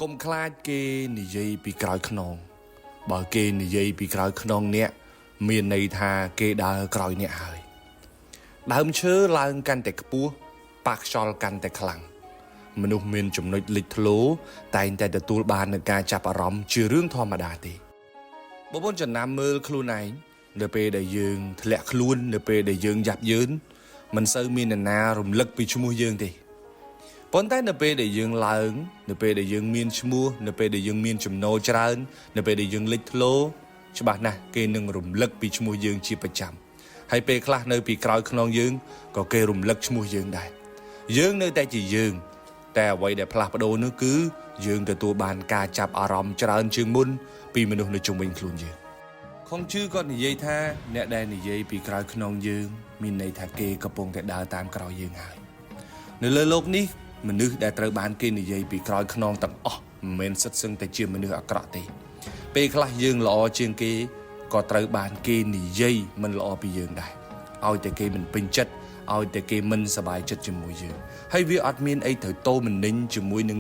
កុំខ្លាចគេនិយាយពីក្រោយខ្នងបើគេនិយាយពីក្រោយខ្នងអ្នកមានន័យថាគេដើរក្រោយអ្នកហើយដើមឈើឡើងកាន់តែខ្ពស់ប៉ះខ្យល់កាន់តែខ្លាំងមនុស្សមានចំណុចលេចធ្លោតែងតែទទួលបាននឹងការចាប់អារម្មណ៍ជារឿងធម្មតាទេបងប្អូនចំណាំមើលខ្លួនឯងនៅពេលដែលយើងធ្លាក់ខ្លួននៅពេលដែលយើងយ៉ាប់យឺនមិនសូវមាននរណារំលឹកពីឈ្មោះយើងទេប៉ុន្តែនៅពេលដែលយើងឡើងនៅពេលដែលយើងមានឈ្មោះនៅពេលដែលយើងមានចំណូលច្រើននៅពេលដែលយើងលេចធ្លោច្បាស់ណាស់គេនឹងរំលឹកពីឈ្មោះយើងជាប្រចាំហើយពេលខ្លះនៅពីក្រោយខ្នងយើងក៏គេរំលឹកឈ្មោះយើងដែរយើងនៅតែជាយើងតែអ្វីដែលផ្លាស់ប្ដូរនោះគឺយើងទទួលបានការចាប់អារម្មណ៍ច្រើនជាងមុនពីមនុស្សនៅជុំវិញខ្លួនយើងខុងជឺគាត់និយាយថាអ្នកដែលនិយាយពីក្រោយខ្នងយើងមានន័យថាគេកំពុងតែដើរតាមក្រោយយើងហើយនៅលើโลกនេះមនុស្សដែលត្រូវបានគេនិយាយពីក្រោយខ្នងទាំងអស់មិនមែនសិតសឹងតែជាមនុស្សអាក្រក់ទេពេលខ្លះយើងល្អជាងគេក៏ត្រូវបានគេនិយាយមិនល្អពីយើងដែរឲ្យតែគេមិនពេញចិត្តឲ្យតែគេមិនសប្បាយចិត្តជាមួយយើងហើយវាអត់មានអីត្រូវតោមនិញជាមួយនឹង